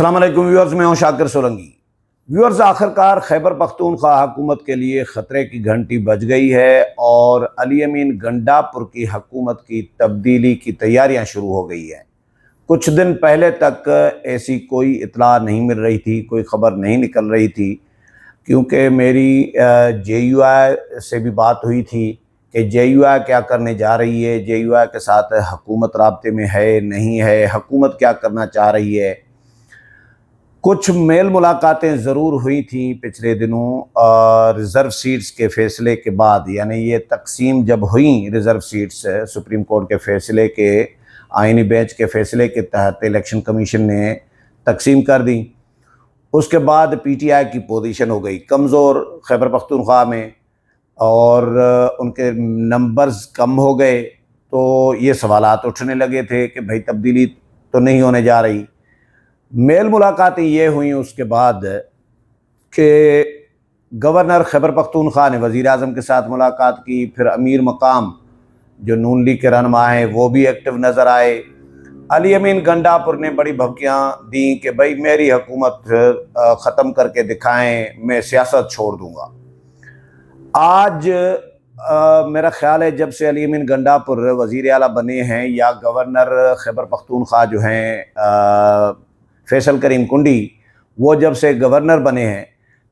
السلام علیکم ویورز، میں ہوں شاکر سولنگی۔ ویورز، آخرکار خیبر پختونخوا حکومت کے لیے خطرے کی گھنٹی بج گئی ہے اور علی امین گنڈاپور کی حکومت کی تبدیلی کی تیاریاں شروع ہو گئی ہیں۔ کچھ دن پہلے تک ایسی کوئی اطلاع نہیں مل رہی تھی، کوئی خبر نہیں نکل رہی تھی، کیونکہ میری جے یو آئی سے بھی بات ہوئی تھی کہ جے یو آئی کیا کرنے جا رہی ہے، جے یو آئی کے ساتھ حکومت رابطے میں ہے نہیں ہے، حکومت کیا کرنا چاہ رہی ہے۔ کچھ میل ملاقاتیں ضرور ہوئی تھیں پچھلے دنوں ریزرو سیٹس کے فیصلے کے بعد، یعنی یہ تقسیم جب ہوئیں ریزرو سیٹس سپریم کورٹ کے فیصلے کے آئینی بینچ کے فیصلے کے تحت الیکشن کمیشن نے تقسیم کر دی، اس کے بعد پی ٹی آئی کی پوزیشن ہو گئی کمزور خیبر پختونخوا میں اور ان کے نمبرز کم ہو گئے، تو یہ سوالات اٹھنے لگے تھے کہ بھئی تبدیلی تو نہیں ہونے جا رہی۔ میل ملاقاتیں یہ ہوئیں اس کے بعد کہ گورنر خیبر پختونخوا نے وزیر اعظم کے ساتھ ملاقات کی، پھر امیر مقام جو نون لیگ کے رہنما ہیں وہ بھی ایکٹیو نظر آئے۔ علی امین گنڈاپور نے بڑی بھبکیاں دیں کہ بھئی میری حکومت ختم کر کے دکھائیں، میں سیاست چھوڑ دوں گا۔ آج میرا خیال ہے جب سے علی امین گنڈاپور وزیر اعلیٰ بنے ہیں یا گورنر خیبر پختونخوا جو ہیں فیصل کریم کنڈی، وہ جب سے گورنر بنے ہیں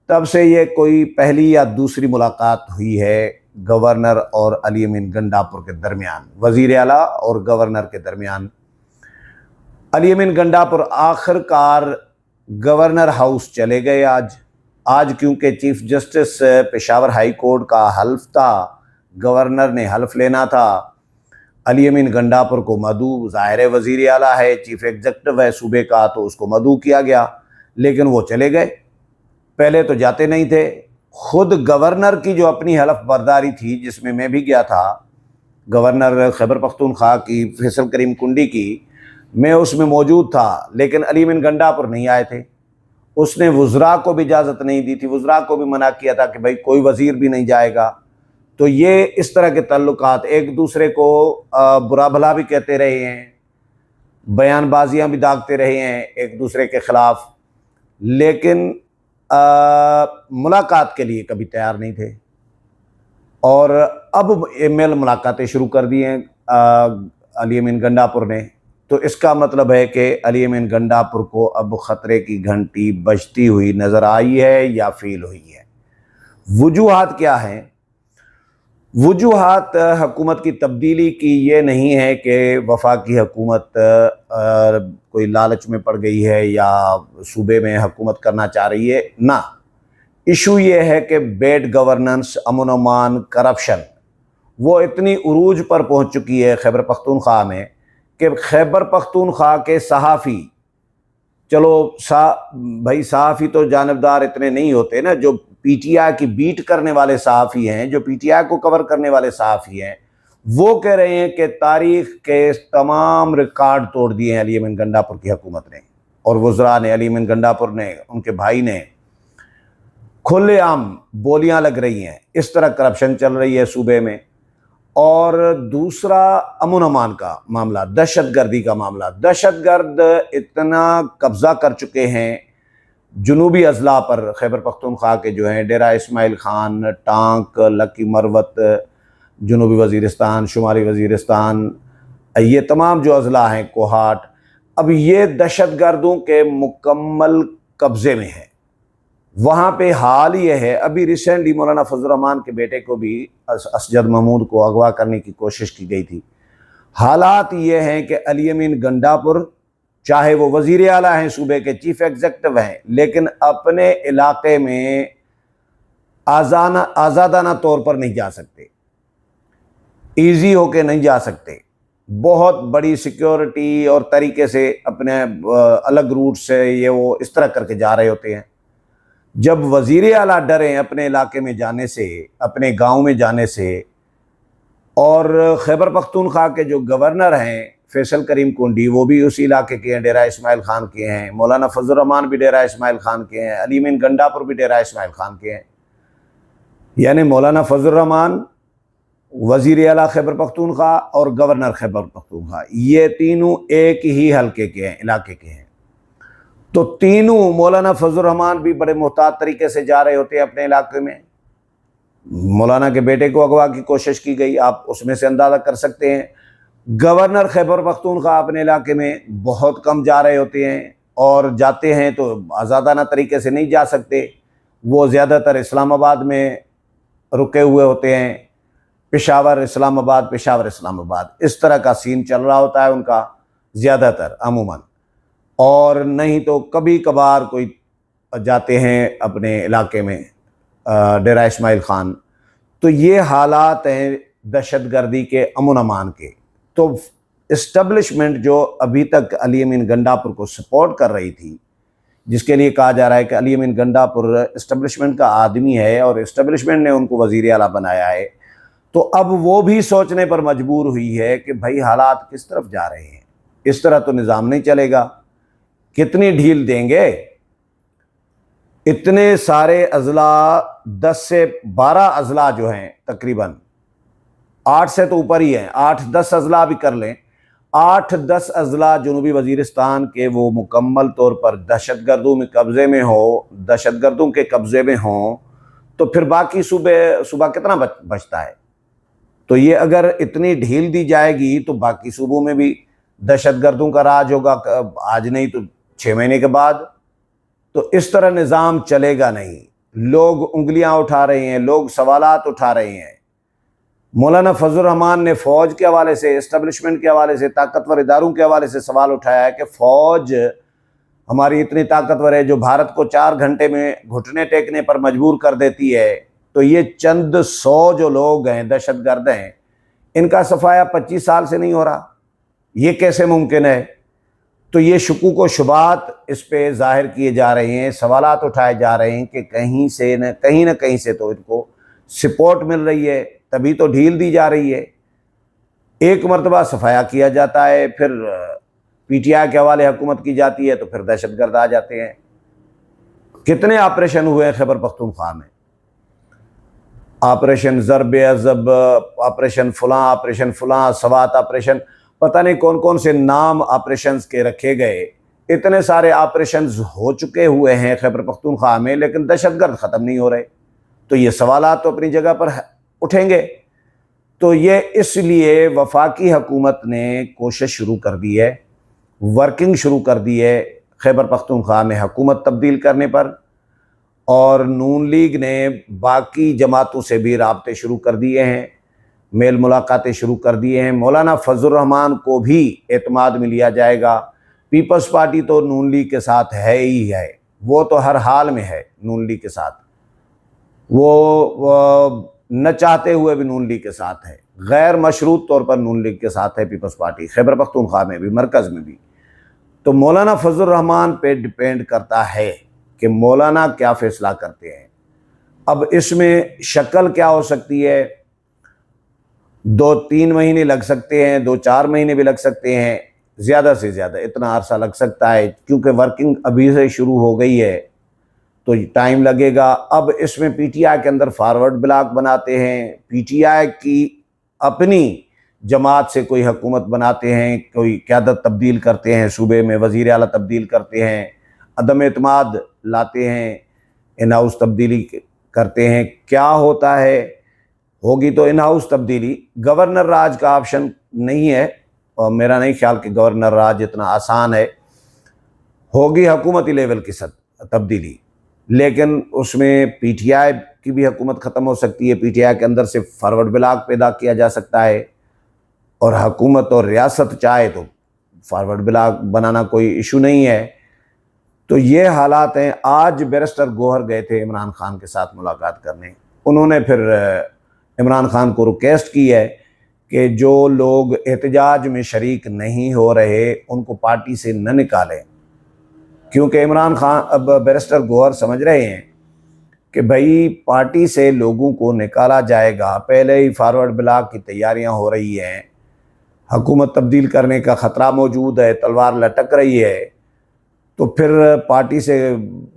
تب سے یہ کوئی پہلی یا دوسری ملاقات ہوئی ہے گورنر اور علی امین گنڈاپور کے درمیان، وزیر اعلیٰ اور گورنر کے درمیان۔ علی امین گنڈاپور آخرکار گورنر ہاؤس چلے گئے آج کیونکہ chief justice Peshawar high court کا حلف تھا، گورنر نے حلف لینا تھا۔ علی امین گنڈاپور کو مدعو، ظاہر وزیر اعلیٰ ہے، چیف ایگزیکٹو ہے صوبے کا، تو اس کو مدعو کیا گیا، لیکن وہ چلے گئے، پہلے تو جاتے نہیں تھے۔ خود گورنر کی جو اپنی حلف برداری تھی جس میں بھی گیا تھا، گورنر خیبر پختونخوا کی فیصل کریم کنڈی کی، میں اس میں موجود تھا، لیکن علی امین گنڈاپور نہیں آئے تھے۔ اس نے وزراء کو بھی اجازت نہیں دی تھی، وزراء کو بھی منع کیا تھا کہ بھائی کوئی وزیر بھی نہیں جائے گا۔ تو یہ اس طرح کے تعلقات، ایک دوسرے کو برا بھلا بھی کہتے رہے ہیں، بیان بازیاں بھی داغتے رہے ہیں ایک دوسرے کے خلاف، لیکن ملاقات کے لیے کبھی تیار نہیں تھے۔ اور اب میل ملاقاتیں شروع کر دی ہیں علی امین گنڈاپور نے، تو اس کا مطلب ہے کہ علی امین گنڈاپور کو اب خطرے کی گھنٹی بجتی ہوئی نظر آئی ہے یا فیل ہوئی ہے۔ وجوہات کیا ہیں؟ وجوہات حکومت کی تبدیلی کی یہ نہیں ہے کہ وفاقی حکومت کوئی لالچ میں پڑ گئی ہے یا صوبے میں حکومت کرنا چاہ رہی ہے، نہ، ایشو یہ ہے کہ بیڈ گورننس، امن و امان، کرپشن وہ اتنی عروج پر پہنچ چکی ہے خیبر پختونخوا میں کہ خیبر پختونخوا کے صحافی، چلو بھائی صحافی تو جانبدار اتنے نہیں ہوتے نا، جو پی ٹی آئی کی بیٹ کرنے والے صحافی ہیں، جو پی ٹی آئی کو کور کرنے والے صحافی ہیں، وہ کہہ رہے ہیں کہ تاریخ کے تمام ریکارڈ توڑ دیے ہیں علی امین گنڈاپور کی حکومت نے اور وزراء نے، علی امین گنڈاپور نے، ان کے بھائی نے۔ کھلے عام بولیاں لگ رہی ہیں، اس طرح کرپشن چل رہی ہے صوبے میں۔ اور دوسرا امن امان کا معاملہ، دہشت گردی کا معاملہ، دہشت گرد اتنا قبضہ کر چکے ہیں جنوبی اضلاع پر، خیبر پختونخوا کے جو ہیں ڈیرہ اسماعیل خان، ٹانک، لکی مروت، جنوبی وزیرستان، شمالی وزیرستان، یہ تمام جو اضلاع ہیں، کوہاٹ، اب یہ دہشت گردوں کے مکمل قبضے میں ہے۔ وہاں پہ حال یہ ہے، ابھی ریسنٹلی مولانا فضل الرحمان کے بیٹے کو بھی، اسجد محمود کو، اغوا کرنے کی کوشش کی گئی تھی۔ حالات یہ ہیں کہ علی امین گنڈاپور چاہے وہ وزیر اعلیٰ ہیں صوبے کے، چیف ایگزیکٹو ہیں، لیکن اپنے علاقے میں آزادانہ طور پر نہیں جا سکتے، ایزی ہو کے نہیں جا سکتے، بہت بڑی سیکیورٹی اور طریقے سے اپنے الگ روٹ سے یہ وہ اس طرح کر کے جا رہے ہوتے ہیں۔ جب وزیر اعلیٰ ڈریں اپنے علاقے میں جانے سے، اپنے گاؤں میں جانے سے، اور خیبر پختونخوا کے جو گورنر ہیں فیصل کریم کنڈی، وہ بھی اسی علاقے کے ہیں، ڈیرہ اسماعیل خان کے ہیں، مولانا فضل الرحمان بھی ڈیرہ اسماعیل خان کے ہیں، علی امین گنڈاپور بھی ڈیرہ اسماعیل خان کے ہیں، یعنی مولانا فضل الرحمان، وزیر اعلیٰ خیبر پختونخوا اور گورنر خیبر پختونخوا، یہ تینوں ایک ہی حلقے کے ہیں، علاقے کے ہیں۔ تو تینوں مولانا فضل الرحمان بھی بڑے محتاط طریقے سے جا رہے ہوتے ہیں اپنے علاقے میں. مولانا کے بیٹے کو اغوا کی کوشش کی گئی، آپ اس میں سے اندازہ کر سکتے ہیں. گورنر خیبر پختونخوا اپنے علاقے میں بہت کم جا رہے ہوتے ہیں، اور جاتے ہیں تو آزادانہ طریقے سے نہیں جا سکتے. وہ زیادہ تر اسلام آباد میں رکے ہوئے ہوتے ہیں، پشاور اسلام آباد اس طرح کا سین چل رہا ہوتا ہے ان کا زیادہ تر عموماً. اور نہیں تو کبھی کبھار کوئی جاتے ہیں اپنے علاقے میں ڈیرہ اسماعیل خان. تو یہ حالات ہیں دہشت گردی کے، امن امان کے. تو اسٹیبلشمنٹ جو ابھی تک علی امین گنڈاپور کو سپورٹ کر رہی تھی، جس کے لیے کہا جا رہا ہے کہ علی امین گنڈاپور اسٹیبلشمنٹ کا آدمی ہے اور اسٹیبلشمنٹ نے ان کو وزیر اعلیٰ بنایا ہے، تو اب وہ بھی سوچنے پر مجبور ہوئی ہے کہ بھائی حالات کس طرف جا رہے ہیں، اس طرح تو نظام نہیں چلے گا. کتنی ڈھیل دیں گے؟ اتنے سارے اضلاع، 10 سے 12 اضلاع جو ہیں، تقریباً 8 سے تو اوپر ہی ہیں، 8-10 اضلاع بھی کر لیں، 8-10 اضلاع جنوبی وزیرستان کے وہ مکمل طور پر دہشت گردوں کے قبضے میں ہوں، تو پھر باقی صوبہ کتنا بچتا ہے؟ تو یہ اگر اتنی ڈھیل دی جائے گی تو باقی صوبوں میں بھی دہشت گردوں کا راج ہوگا، آج نہیں تو 6 مہینے کے بعد. تو اس طرح نظام چلے گا نہیں. لوگ انگلیاں اٹھا رہے ہیں، لوگ سوالات اٹھا رہے ہیں. مولانا فضل الرحمان نے فوج کے حوالے سے، اسٹیبلشمنٹ کے حوالے سے، طاقتور اداروں کے حوالے سے سوال اٹھایا ہے کہ فوج ہماری اتنی طاقتور ہے جو بھارت کو 4 گھنٹے میں گھٹنے ٹیکنے پر مجبور کر دیتی ہے، تو یہ چند 100 جو لوگ ہیں دہشت گرد ہیں، ان کا صفایا 25 سال سے نہیں ہو رہا، یہ کیسے ممکن ہے؟ تو یہ شکوک و شبہات اس پہ ظاہر کیے جا رہے ہیں، سوالات اٹھائے جا رہے ہیں کہ کہیں نہ کہیں سے تو ان کو سپورٹ مل رہی ہے، تبھی تو ڈھیل دی جا رہی ہے. ایک مرتبہ صفایا کیا جاتا ہے، پھر پی ٹی آئی کے حوالے حکومت کی جاتی ہے، تو پھر دہشت گرد آ جاتے ہیں. کتنے آپریشن ہوئے ہیں خیبر پختونخوا میں؟ آپریشن ضرب عضب، آپریشن فلاں، سوات آپریشن، پتہ نہیں کون کون سے نام آپریشنز کے رکھے گئے. اتنے سارے آپریشنز ہو چکے ہوئے ہیں خیبر پختونخوا میں، لیکن دہشت گرد ختم نہیں ہو رہے. تو یہ سوالات تو اپنی جگہ پر اٹھیں گے. تو یہ اس لیے وفاقی حکومت نے کوشش شروع کر دی ہے، ورکنگ شروع کر دی ہے خیبر پختونخوا میں حکومت تبدیل کرنے پر. اور نون لیگ نے باقی جماعتوں سے بھی رابطے شروع کر دیے ہیں، میل ملاقاتیں شروع کر دیے ہیں. مولانا فضل الرحمان کو بھی اعتماد میں لیا جائے گا. پیپلز پارٹی تو نون لیگ کے ساتھ ہے ہی ہے، وہ تو ہر حال میں ہے نون لیگ کے ساتھ، وہ نہ چاہتے ہوئے بھی نون لیگ کے ساتھ ہے، غیر مشروط طور پر نون لیگ کے ساتھ ہے پیپلز پارٹی، خیبر پختونخوا میں بھی، مرکز میں بھی. تو مولانا فضل الرحمان پہ ڈیپینڈ کرتا ہے کہ مولانا کیا فیصلہ کرتے ہیں. اب اس میں شکل کیا ہو سکتی ہے؟ 2-3 مہینے لگ سکتے ہیں، 2-4 مہینے بھی لگ سکتے ہیں، زیادہ سے زیادہ اتنا عرصہ لگ سکتا ہے، کیونکہ ورکنگ ابھی سے شروع ہو گئی ہے تو ٹائم لگے گا. اب اس میں پی ٹی آئی کے اندر فارورڈ بلاک بناتے ہیں، پی ٹی آئی کی اپنی جماعت سے کوئی حکومت بناتے ہیں، کوئی قیادت تبدیل کرتے ہیں، صوبے میں وزیر اعلیٰ تبدیل کرتے ہیں، عدم اعتماد لاتے ہیں، ان ہاؤس تبدیلی کرتے ہیں. کیا ہوتا ہے؟ ہوگی تو ان ہاؤس تبدیلی. گورنر راج کا آپشن نہیں ہے، اور میرا نہیں خیال کہ گورنر راج اتنا آسان ہے. ہوگی حکومتی لیول کی تبدیلی، لیکن اس میں پی ٹی آئی کی بھی حکومت ختم ہو سکتی ہے. پی ٹی آئی کے اندر سے فارورڈ بلاک پیدا کیا جا سکتا ہے، اور حکومت اور ریاست چاہے تو فارورڈ بلاک بنانا کوئی ایشو نہیں ہے. تو یہ حالات ہیں. آج بیرسٹر گوہر گئے تھے عمران خان کے ساتھ ملاقات کرنے. انہوں نے پھر عمران خان کو ریکویسٹ کی ہے کہ جو لوگ احتجاج میں شریک نہیں ہو رہے ان کو پارٹی سے نہ نکالیں، کیونکہ عمران خان اب بیرسٹر گوہر سمجھ رہے ہیں کہ بھائی پارٹی سے لوگوں کو نکالا جائے گا. پہلے ہی فارورڈ بلاک کی تیاریاں ہو رہی ہیں، حکومت تبدیل کرنے کا خطرہ موجود ہے، تلوار لٹک رہی ہے، تو پھر پارٹی سے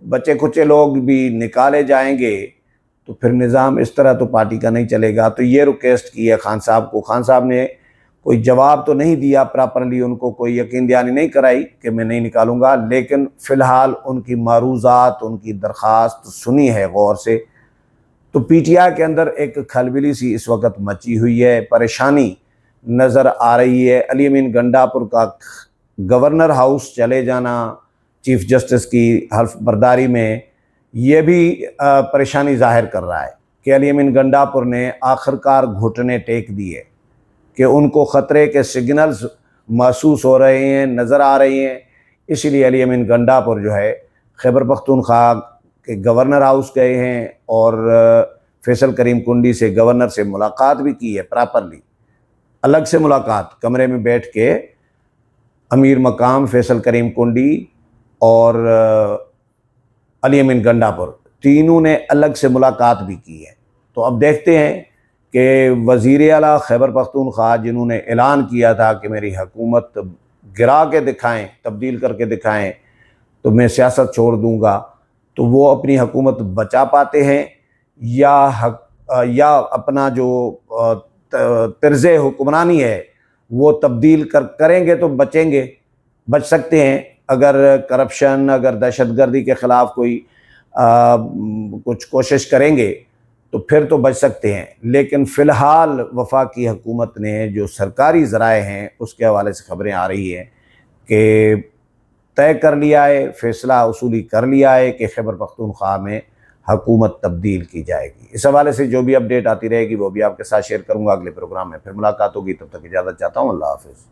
بچے کچے لوگ بھی نکالے جائیں گے تو پھر نظام اس طرح تو پارٹی کا نہیں چلے گا. تو یہ ریکویسٹ کی ہے خان صاحب کو. خان صاحب نے کوئی جواب تو نہیں دیا پراپرلی، ان کو کوئی یقین دہانی نہیں کرائی کہ میں نہیں نکالوں گا، لیکن فی الحال ان کی معروضات، ان کی درخواست سنی ہے غور سے۔ تو پی ٹی آئی کے اندر ایک کھلبلی سی اس وقت مچی ہوئی ہے، پریشانی نظر آ رہی ہے۔ علی امین گنڈاپور کا گورنر ہاؤس چلے جانا چیف جسٹس کی حلف برداری میں، یہ بھی پریشانی ظاہر کر رہا ہے کہ علی امین گنڈاپور نے آخرکار گھٹنے ٹیک دیے کہ ان کو خطرے کے سگنلز محسوس ہو رہے ہیں، نظر آ رہی ہیں۔ اسی لیے علی امین گنڈاپور جو ہے خیبر پختونخوا کے گورنر ہاؤس گئے ہیں اور فیصل کریم کنڈی سے، گورنر سے ملاقات بھی کی ہے پراپرلی، الگ سے ملاقات، کمرے میں بیٹھ کے امیر مقام فیصل کریم کنڈی اور علی امین گنڈاپور تینوں نے الگ سے ملاقات بھی کی ہے۔ تو اب دیکھتے ہیں کہ وزیر اعلیٰ خیبر پختونخوا جنہوں نے اعلان کیا تھا کہ میری حکومت گرا کے دکھائیں، تبدیل کر کے دکھائیں تو میں سیاست چھوڑ دوں گا، تو وہ اپنی حکومت بچا پاتے ہیں یا اپنا جو طرز حکمرانی ہے وہ تبدیل کریں گے تو بچ سکتے ہیں۔ اگر کرپشن، اگر دہشت گردی کے خلاف کوئی کچھ کوشش کریں گے تو پھر تو بچ سکتے ہیں، لیکن فی الحال وفاقی حکومت نے جو سرکاری ذرائع ہیں اس کے حوالے سے خبریں آ رہی ہیں کہ طے کر لیا ہے، فیصلہ اصولی کر لیا ہے کہ خیبر پختونخوا میں حکومت تبدیل کی جائے گی۔ اس حوالے سے جو بھی اپڈیٹ آتی رہے گی وہ بھی آپ کے ساتھ شیئر کروں گا۔ اگلے پروگرام میں پھر ملاقات ہوگی، تب تک اجازت چاہتا ہوں، اللہ حافظ۔